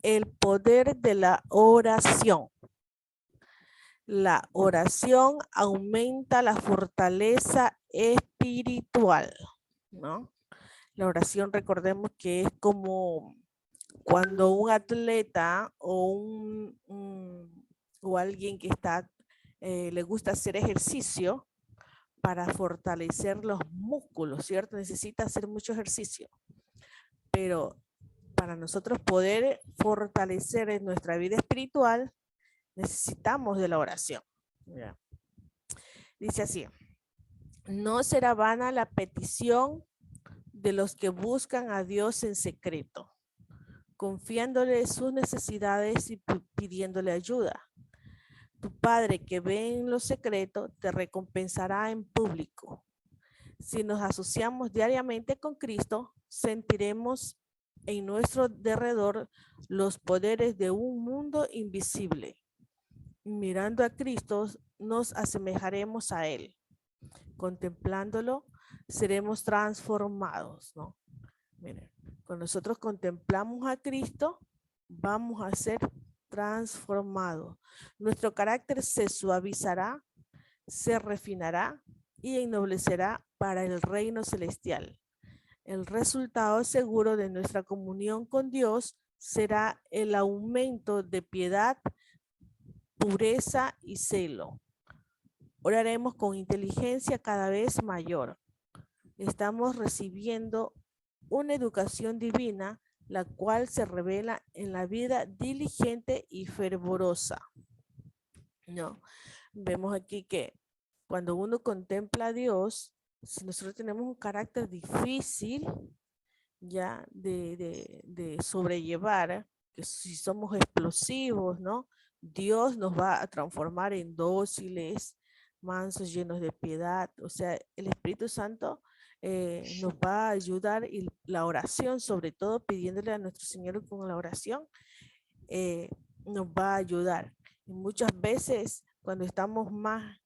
el poder de la oración. La oración aumenta la fortaleza espiritual, ¿no? La oración, recordemos que es como cuando un atleta o alguien que le gusta hacer ejercicio para fortalecer los músculos, ¿cierto? Necesita hacer mucho ejercicio. Pero para nosotros poder fortalecer en nuestra vida espiritual, necesitamos de la oración. ¿Ya? Dice así, no será vana la petición de los que buscan a Dios en secreto, confiándole sus necesidades y pidiéndole ayuda. Tu Padre que ve en lo secreto te recompensará en público. Si nos asociamos diariamente con Cristo, sentiremos en nuestro derredor los poderes de un mundo invisible. Mirando a Cristo, nos asemejaremos a Él. Contemplándolo, seremos transformados, ¿no? Miren, cuando nosotros contemplamos a Cristo, vamos a ser transformados. Nuestro carácter se suavizará, se refinará y ennoblecerá para el reino celestial. El resultado seguro de nuestra comunión con Dios será el aumento de piedad, pureza y celo. Oraremos con inteligencia cada vez mayor. Estamos recibiendo una educación divina, la cual se revela en la vida diligente y fervorosa. ¿No? Vemos aquí que cuando uno contempla a Dios, si nosotros tenemos un carácter difícil ya de sobrellevar, que si somos explosivos, ¿no? Dios nos va a transformar en dóciles, mansos, llenos de piedad. O sea, el Espíritu Santo nos va a ayudar, y la oración, sobre todo pidiéndole a nuestro Señor con la oración, nos va a ayudar. Y muchas veces cuando estamos más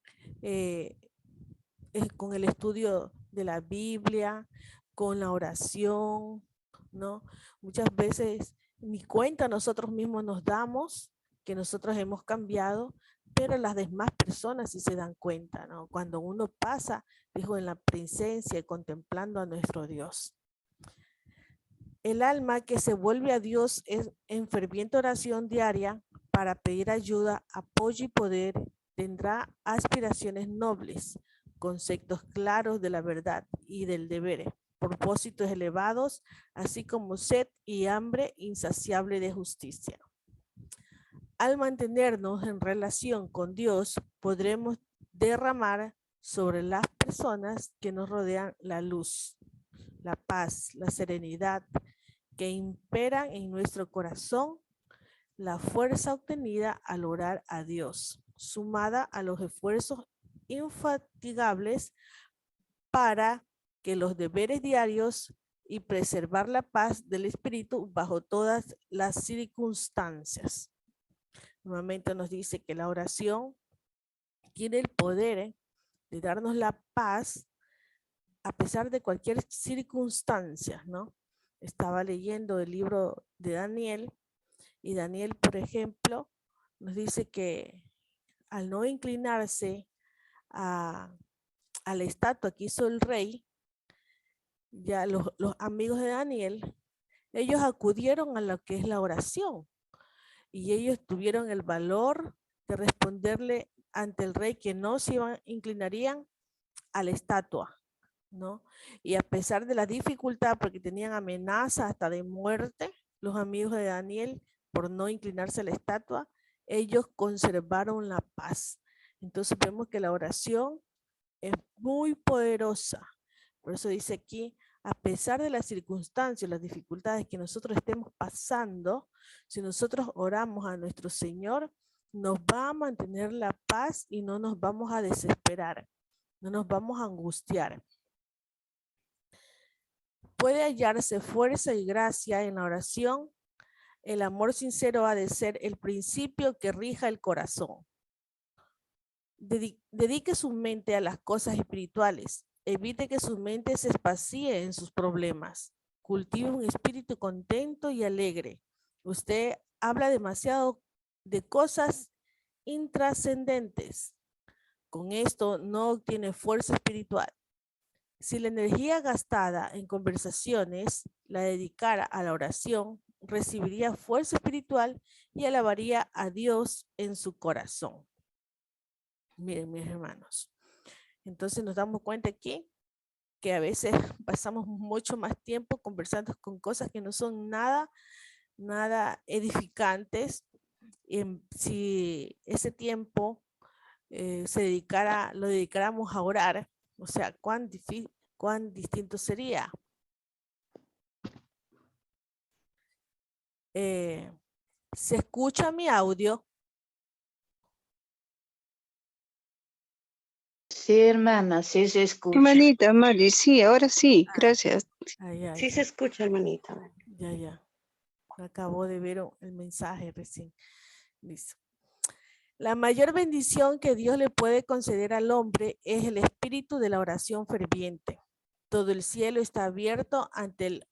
con el estudio de la Biblia, con la oración, ¿no? Muchas veces ni cuenta nosotros mismos nos damos que nosotros hemos cambiado, pero las demás personas sí se dan cuenta, ¿no? Cuando uno pasa, dijo, en la presencia y contemplando a nuestro Dios. El alma que se vuelve a Dios es en ferviente oración diaria para pedir ayuda, apoyo y poder, tendrá aspiraciones nobles, conceptos claros de la verdad y del deber, propósitos elevados, así como sed y hambre insaciable de justicia. Al mantenernos en relación con Dios, podremos derramar sobre las personas que nos rodean la luz, la paz, la serenidad que imperan en nuestro corazón, la fuerza obtenida al orar a Dios, sumada a los esfuerzos infatigables para que los deberes diarios y preservar la paz del espíritu bajo todas las circunstancias. Nuevamente nos dice que la oración tiene el poder de darnos la paz a pesar de cualquier circunstancia, ¿no? Estaba leyendo el libro de Daniel, y Daniel, por ejemplo, nos dice que al no inclinarse a la estatua que hizo el rey, ya los amigos de Daniel, ellos acudieron a lo que es la oración, y ellos tuvieron el valor de responderle ante el rey que no se inclinarían a la estatua, ¿no? Y a pesar de la dificultad, porque tenían amenaza hasta de muerte, los amigos de Daniel, por no inclinarse a la estatua, ellos conservaron la paz. Entonces vemos que la oración es muy poderosa. Por eso dice aquí, a pesar de las circunstancias, las dificultades que nosotros estemos pasando, si nosotros oramos a nuestro Señor, nos va a mantener la paz y no nos vamos a desesperar, no nos vamos a angustiar. Puede hallarse fuerza y gracia en la oración. El amor sincero ha de ser el principio que rija el corazón. Dedique su mente a las cosas espirituales. Evite que su mente se espacíe en sus problemas. Cultive un espíritu contento y alegre. Usted habla demasiado de cosas intrascendentes. Con esto no obtiene fuerza espiritual. Si la energía gastada en conversaciones la dedicara a la oración, recibiría fuerza espiritual y alabaría a Dios en su corazón. Miren, mis hermanos. Entonces nos damos cuenta aquí que a veces pasamos mucho más tiempo conversando con cosas que no son nada edificantes. Si ese tiempo lo dedicáramos a orar, o sea, cuán distinto sería. ¿Se escucha mi audio? Sí, hermana, sí se escucha. Hermanita Mari, sí, ahora sí, gracias. Sí se escucha, hermanita. Ya. Acabo de ver el mensaje recién. Listo. La mayor bendición que Dios le puede conceder al hombre es el espíritu de la oración ferviente. Todo el cielo está abierto ante el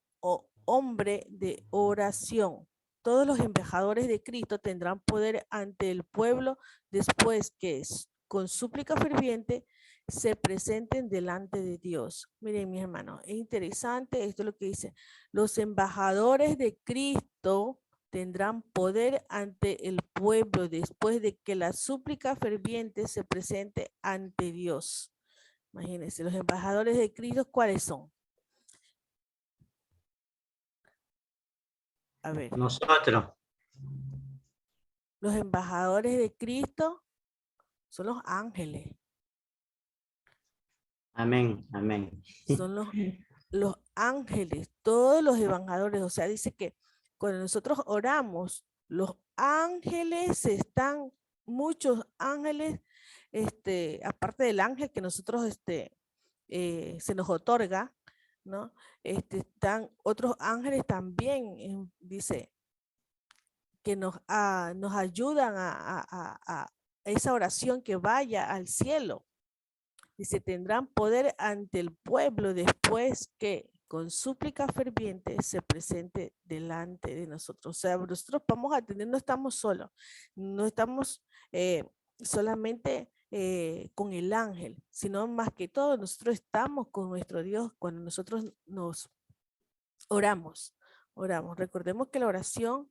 hombre de oración. Todos los embajadores de Cristo tendrán poder ante el pueblo después que con súplica ferviente se presenten delante de Dios. Miren, mis hermanos, es interesante, esto es lo que dice. Los embajadores de Cristo tendrán poder ante el pueblo después de que la súplica ferviente se presente ante Dios. Imagínense, los embajadores de Cristo, ¿cuáles son? A ver. Nosotros. Los embajadores de Cristo son los ángeles. Amén, amén. Son los ángeles, todos los embajadores. O sea, dice que cuando nosotros oramos, los ángeles están, muchos ángeles, aparte del ángel que nosotros se nos otorga, ¿no? Están otros ángeles también, dice, que nos ayudan a esa oración que vaya al cielo. Dice, tendrán poder ante el pueblo después que con súplica ferviente se presente delante de nosotros. O sea, nosotros vamos a tener, no estamos solos, no estamos solamente con el ángel, sino más que todo nosotros estamos con nuestro Dios cuando nosotros nos oramos. Recordemos que la oración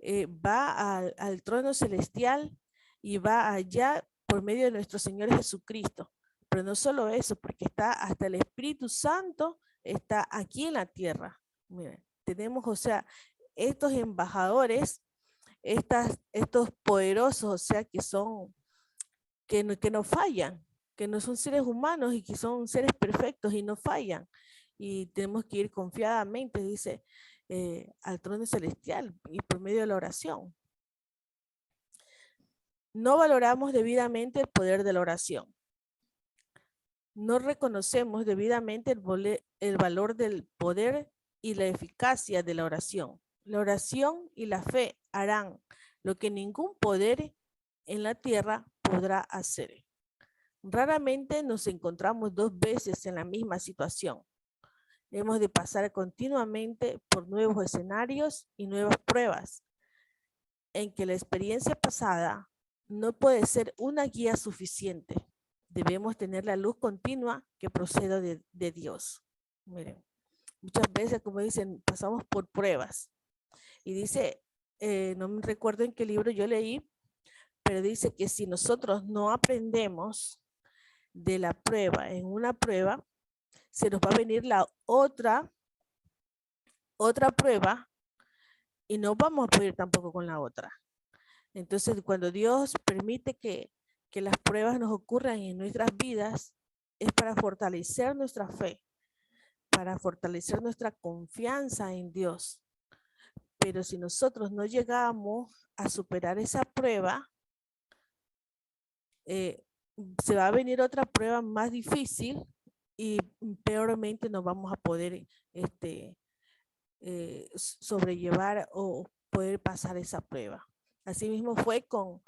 va al trono celestial y va allá por medio de nuestro Señor Jesucristo. Pero no solo eso, porque está hasta el Espíritu Santo, está aquí en la tierra. Miren, tenemos, o sea, estos embajadores, estos poderosos, o sea, que son, que no fallan, que no son seres humanos y que son seres perfectos y no fallan. Y tenemos que ir confiadamente, dice, al trono celestial y por medio de la oración. No valoramos debidamente el poder de la oración. No reconocemos debidamente el valor del poder y la eficacia de la oración. La oración y la fe harán lo que ningún poder en la tierra podrá hacer. Raramente nos encontramos dos veces en la misma situación. Hemos de pasar continuamente por nuevos escenarios y nuevas pruebas, en que la experiencia pasada no puede ser una guía suficiente. Debemos tener la luz continua que procede de Dios. Miren, muchas veces, como dicen, pasamos por pruebas. Y dice, no me recuerdo en qué libro yo leí, pero dice que si nosotros no aprendemos de la prueba, en una prueba, se nos va a venir la otra prueba y no vamos a poder tampoco con la otra. Entonces, cuando Dios permite que las pruebas nos ocurran en nuestras vidas, es para fortalecer nuestra fe, para fortalecer nuestra confianza en Dios. Pero si nosotros no llegamos a superar esa prueba, se va a venir otra prueba más difícil y peormente no vamos a poder sobrellevar o poder pasar esa prueba. Asimismo fue con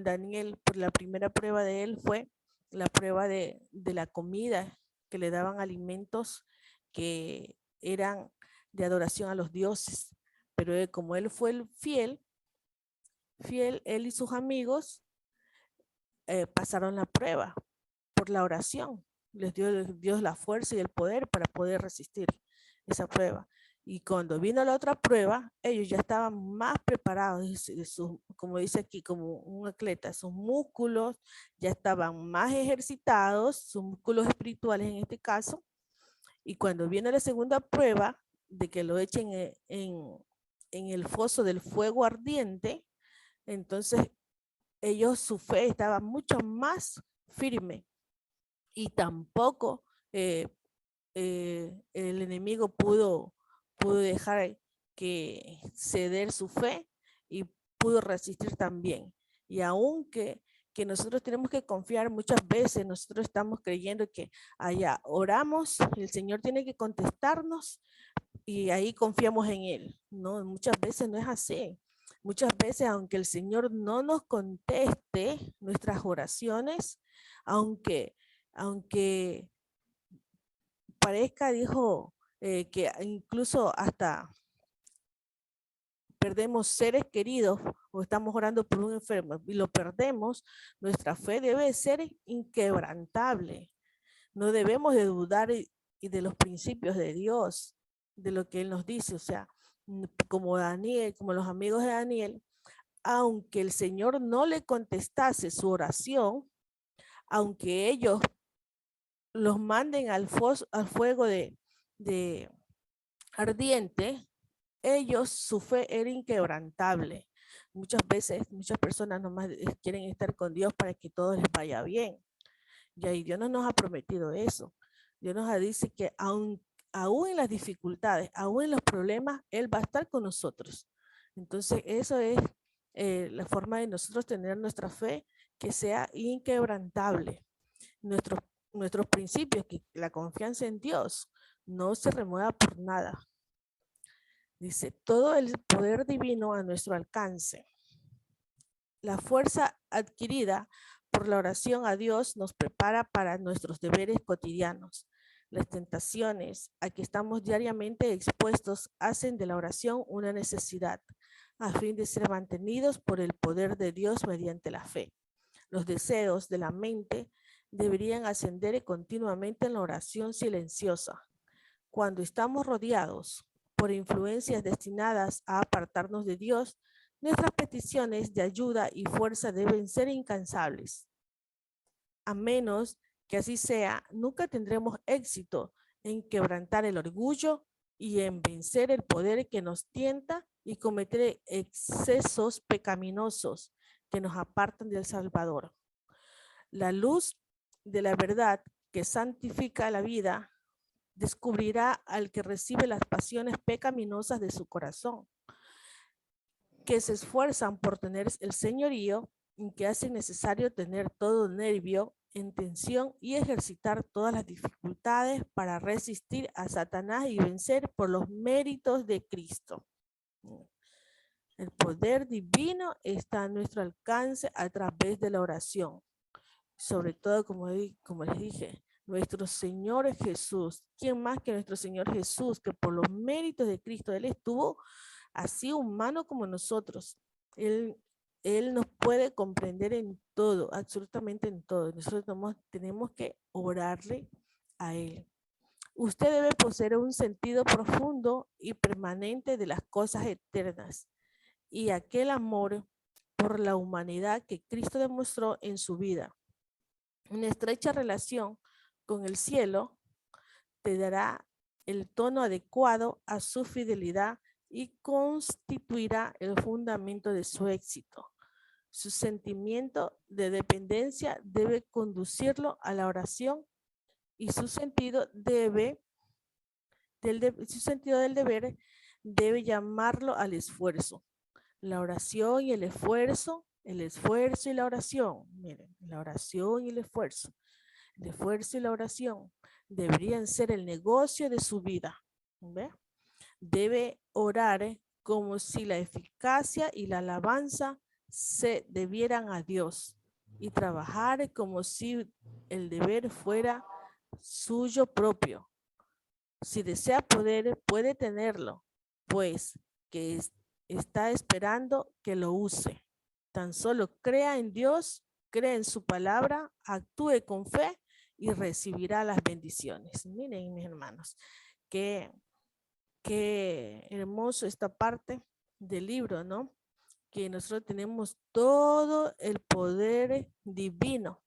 Daniel, la primera prueba de él fue la prueba de la comida, que le daban alimentos que eran de adoración a los dioses, Pero como él fue el fiel, él y sus amigos pasaron la prueba por la oración. Les dio Dios la fuerza y el poder para poder resistir esa prueba. Y cuando vino la otra prueba, ellos ya estaban más preparados, como dice aquí, como un atleta, sus músculos ya estaban más ejercitados, sus músculos espirituales en este caso. Y cuando viene la segunda prueba, de que lo echen en el foso del fuego ardiente, entonces ellos, su fe estaba mucho más firme. Y tampoco el enemigo pudo dejar que ceder su fe y pudo resistir también. Y aunque nosotros tenemos que confiar muchas veces, nosotros estamos creyendo que allá oramos, el Señor tiene que contestarnos y ahí confiamos en Él. No, muchas veces no es así. Muchas veces, aunque el Señor no nos conteste nuestras oraciones, aunque parezca, dijo, que incluso hasta perdemos seres queridos o estamos orando por un enfermo y lo perdemos, nuestra fe debe ser inquebrantable. No debemos de dudar y de los principios de Dios, de lo que Él nos dice. O sea, como Daniel, como los amigos de Daniel, aunque el Señor no le contestase su oración, aunque ellos los manden al fuego de ardiente, ellos, su fe era inquebrantable. Muchas veces, muchas personas nomás quieren estar con Dios para que todo les vaya bien. Y ahí Dios no nos ha prometido eso. Dios nos dice que aún en las dificultades, aún en los problemas, Él va a estar con nosotros. Entonces, eso es la forma de nosotros tener nuestra fe que sea inquebrantable. Nuestros principios, que la confianza en Dios no se remueva por nada. Dice, todo el poder divino a nuestro alcance. La fuerza adquirida por la oración a Dios nos prepara para nuestros deberes cotidianos. Las tentaciones a que estamos diariamente expuestos hacen de la oración una necesidad, a fin de ser mantenidos por el poder de Dios mediante la fe. Los deseos de la mente deberían ascender continuamente en la oración silenciosa. Cuando estamos rodeados por influencias destinadas a apartarnos de Dios, nuestras peticiones de ayuda y fuerza deben ser incansables. A menos que así sea, nunca tendremos éxito en quebrantar el orgullo y en vencer el poder que nos tienta y cometer excesos pecaminosos que nos apartan del Salvador. La luz de la verdad que santifica la vida descubrirá al que recibe las pasiones pecaminosas de su corazón, que se esfuerzan por tener el señorío y que hace necesario tener todo nervio en tensión y ejercitar todas las dificultades para resistir a Satanás y vencer por los méritos de Cristo. El poder divino está a nuestro alcance a través de la oración. Sobre todo, como les dije, nuestro Señor Jesús. ¿Quién más que nuestro Señor Jesús? Que por los méritos de Cristo, Él estuvo así humano como nosotros. Él nos puede comprender en todo, absolutamente en todo. Nosotros tenemos que orarle a Él. Usted debe poseer un sentido profundo y permanente de las cosas eternas y aquel amor por la humanidad que Cristo demostró en su vida. Una estrecha relación con el cielo te dará el tono adecuado a su fidelidad y constituirá el fundamento de su éxito. Su sentimiento de dependencia debe conducirlo a la oración y su sentido del deber debe llamarlo al esfuerzo. La oración y el esfuerzo y la oración. Miren, la oración y el esfuerzo y la oración deberían ser el negocio de su vida. ¿Ve? Debe orar como si la eficacia y la alabanza se debieran a Dios y trabajar como si el deber fuera suyo propio. Si desea poder, puede tenerlo, pues que está esperando que lo use. Tan solo crea en Dios, crea en su palabra, actúe con fe y recibirá las bendiciones. Miren, mis hermanos, qué hermoso esta parte del libro, ¿no? Que nosotros tenemos todo el poder divino.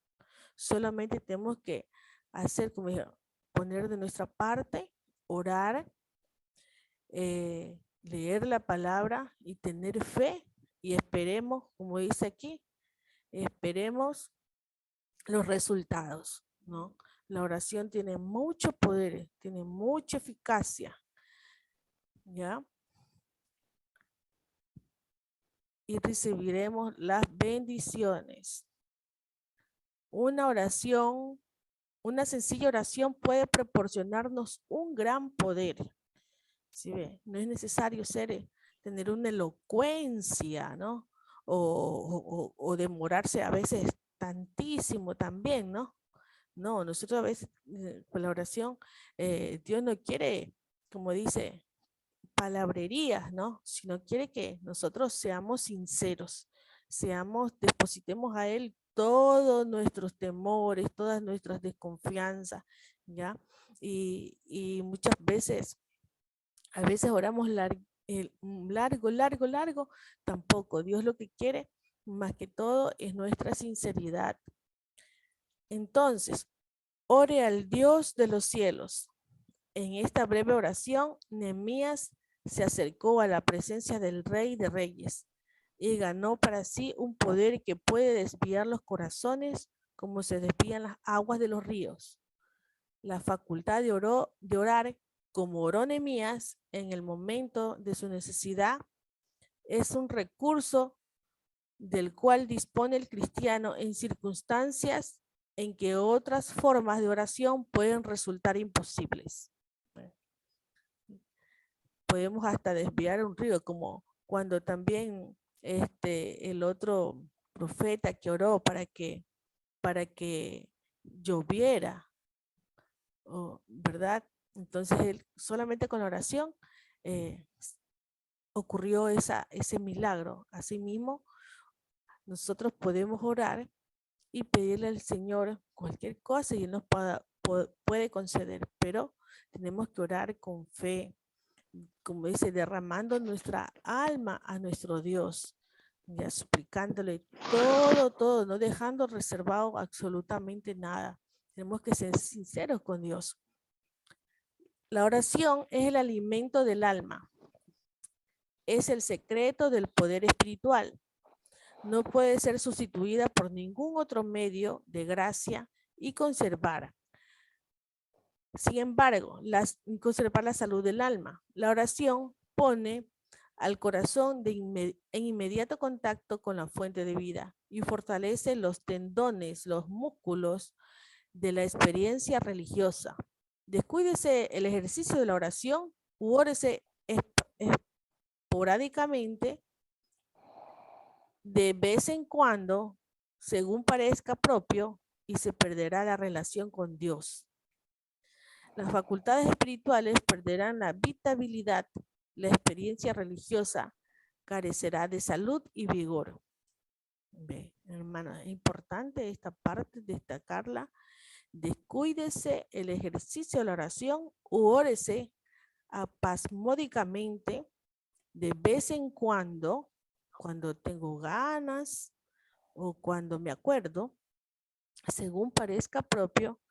Solamente tenemos que hacer, como dije, poner de nuestra parte, orar, leer la palabra y tener fe, y esperemos, como dice aquí, esperemos los resultados, ¿no? La oración tiene mucho poder, tiene mucha eficacia, ¿ya? Y recibiremos las bendiciones. Una oración, una sencilla oración puede proporcionarnos un gran poder. ¿Sí ve? No es necesario tener una elocuencia, ¿no? O demorarse a veces tantísimo también, ¿no? No, nosotros a veces con la oración, Dios no quiere, como dice, palabrerías, ¿no? Sino quiere que nosotros seamos sinceros, depositemos a Él todos nuestros temores, todas nuestras desconfianzas, ¿ya? Y muchas veces, a veces oramos largo, tampoco. Dios lo que quiere, más que todo, es nuestra sinceridad. Entonces, ore al Dios de los cielos. En esta breve oración, Nehemías se acercó a la presencia del Rey de Reyes y ganó para sí un poder que puede desviar los corazones como se desvían las aguas de los ríos. La facultad de orar como oró Nehemías en el momento de su necesidad es un recurso del cual dispone el cristiano en circunstancias en que otras formas de oración pueden resultar imposibles. Podemos hasta desviar un río, como cuando también el otro profeta que oró para que lloviera, ¿verdad? Entonces él solamente con la oración ocurrió ese milagro. Asimismo, nosotros podemos orar y pedirle al Señor cualquier cosa y Él nos puede conceder, pero tenemos que orar con fe, como dice, derramando nuestra alma a nuestro Dios, ya suplicándole todo, no dejando reservado absolutamente nada. Tenemos que ser sinceros con Dios. La oración es el alimento del alma. Es el secreto del poder espiritual. No puede ser sustituida por ningún otro medio de gracia y conservar. Sin embargo, conservar la salud del alma. La oración pone al corazón en inmediato contacto con la fuente de vida y fortalece los tendones, los músculos de la experiencia religiosa. Descuídese el ejercicio de la oración u órese esporádicamente, de vez en cuando, según parezca propio, y se perderá la relación con Dios. Las facultades espirituales perderán la vitabilidad. La experiencia religiosa carecerá de salud y vigor. Ve, hermano, es importante esta parte, destacarla. Descuídese el ejercicio de la oración u órese apasmódicamente, de vez en cuando tengo ganas o cuando me acuerdo, según parezca propio,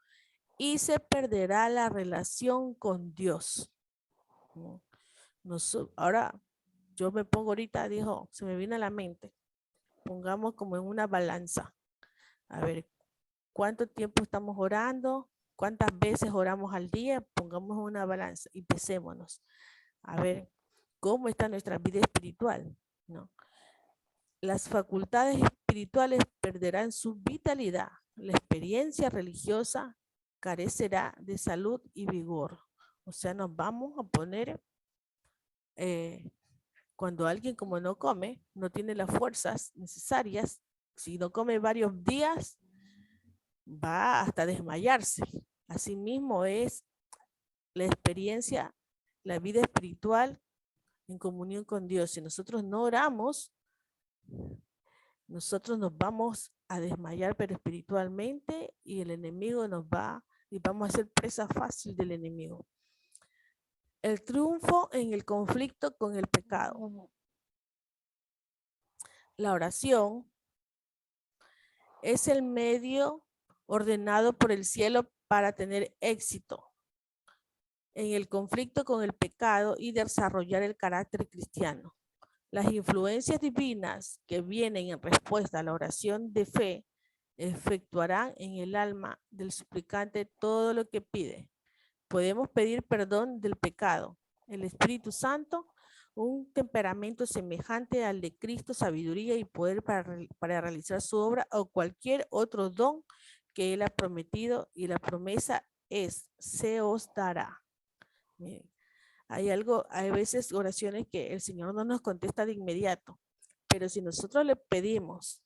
y se perderá la relación con Dios. Ahora, yo me pongo ahorita, se me viene a la mente, pongamos como en una balanza. A ver, ¿cuánto tiempo estamos orando? ¿Cuántas veces oramos al día? Pongamos una balanza y pesémonos. A ver, ¿cómo está nuestra vida espiritual? ¿No? Las facultades espirituales perderán su vitalidad. La experiencia religiosa carecerá de salud y vigor. O sea, nos vamos a poner, cuando alguien como no come, no tiene las fuerzas necesarias, si no come varios días, va hasta desmayarse. Asimismo es la experiencia, la vida espiritual, en comunión con Dios. Si nosotros no oramos, nosotros nos vamos a desmayar, pero espiritualmente, y el enemigo y vamos a ser presa fácil del enemigo. El triunfo en el conflicto con el pecado. La oración es el medio ordenado por el cielo para tener éxito en el conflicto con el pecado y desarrollar el carácter cristiano. Las influencias divinas que vienen en respuesta a la oración de fe efectuarán en el alma del suplicante todo lo que pide. Podemos pedir perdón del pecado. El Espíritu Santo, un temperamento semejante al de Cristo, sabiduría y poder para realizar su obra o cualquier otro don que Él ha prometido, y la promesa es, se os dará. Miren, hay veces oraciones que el Señor no nos contesta de inmediato, pero si nosotros le pedimos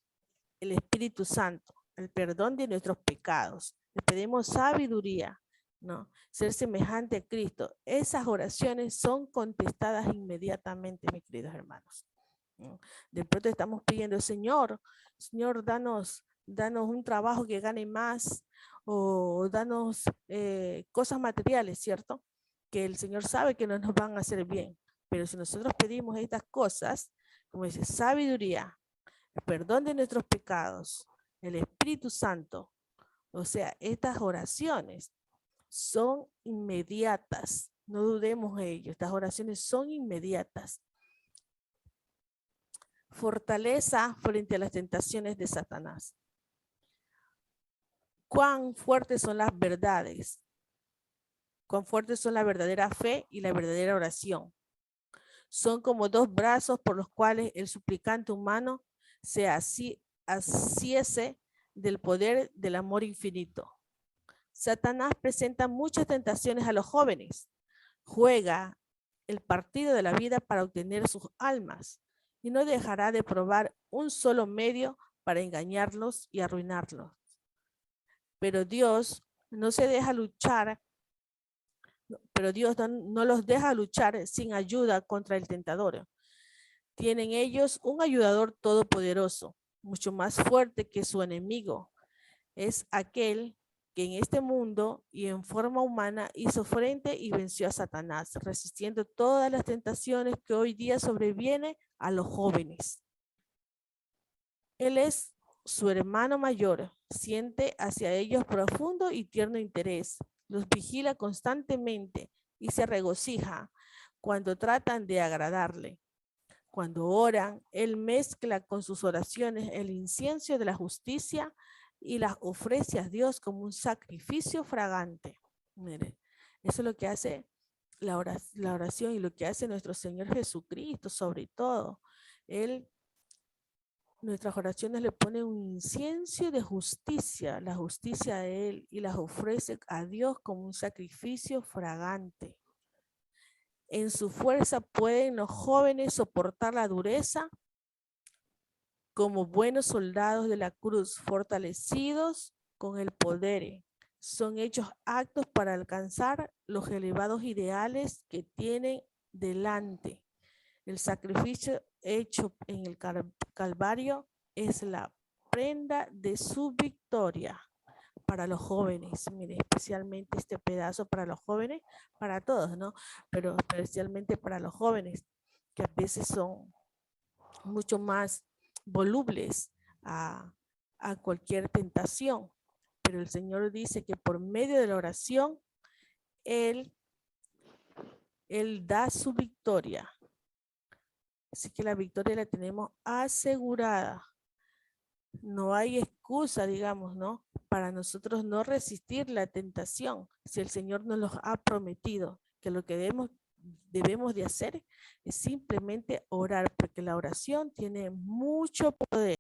el Espíritu Santo, el perdón de nuestros pecados, le pedimos sabiduría, ¿no? Ser semejante a Cristo, esas oraciones son contestadas inmediatamente, mis queridos hermanos, ¿no? De pronto estamos pidiendo, Señor, danos un trabajo que gane más, o danos cosas materiales, ¿cierto? Que el Señor sabe que no nos van a hacer bien, pero si nosotros pedimos estas cosas, como dice, sabiduría, el perdón de nuestros pecados, el Espíritu Santo, o sea, estas oraciones son inmediatas, no dudemos de ello, estas oraciones son inmediatas. Fortaleza frente a las tentaciones de Satanás. ¿Cuán fuertes son las verdades? ¿Cuán fuertes son la verdadera fe y la verdadera oración? Son como dos brazos por los cuales el suplicante humano se asiese del poder del amor infinito. Satanás presenta muchas tentaciones a los jóvenes. Juega el partido de la vida para obtener sus almas y no dejará de probar un solo medio para engañarlos y arruinarlos. Pero Dios no se deja luchar, pero Dios no los deja luchar sin ayuda contra el tentador. Tienen ellos un ayudador todopoderoso, mucho más fuerte que su enemigo. Es aquel que en este mundo y en forma humana hizo frente y venció a Satanás, resistiendo todas las tentaciones que hoy día sobrevienen a los jóvenes. Él es su hermano mayor, siente hacia ellos profundo y tierno interés, los vigila constantemente y se regocija cuando tratan de agradarle. Cuando oran, Él mezcla con sus oraciones el incienso de la justicia y las ofrece a Dios como un sacrificio fragante. Miren, eso es lo que hace la oración y lo que hace nuestro Señor Jesucristo, sobre todo. Nuestras oraciones le ponen un incienso de justicia, la justicia de Él, y las ofrece a Dios como un sacrificio fragante. En su fuerza pueden los jóvenes soportar la dureza como buenos soldados de la cruz, fortalecidos con el poder. Son hechos actos para alcanzar los elevados ideales que tienen delante. El sacrificio hecho en el Calvario es la prenda de su victoria para los jóvenes. Mire, especialmente este pedazo para los jóvenes, para todos, ¿no? Pero especialmente para los jóvenes, que a veces son mucho más volubles a cualquier tentación. Pero el Señor dice que por medio de la oración, Él da su victoria. Así que la victoria la tenemos asegurada. No hay excusa, digamos, ¿no? Para nosotros no resistir la tentación. Si el Señor nos los ha prometido, que lo que debemos de hacer es simplemente orar, porque la oración tiene mucho poder.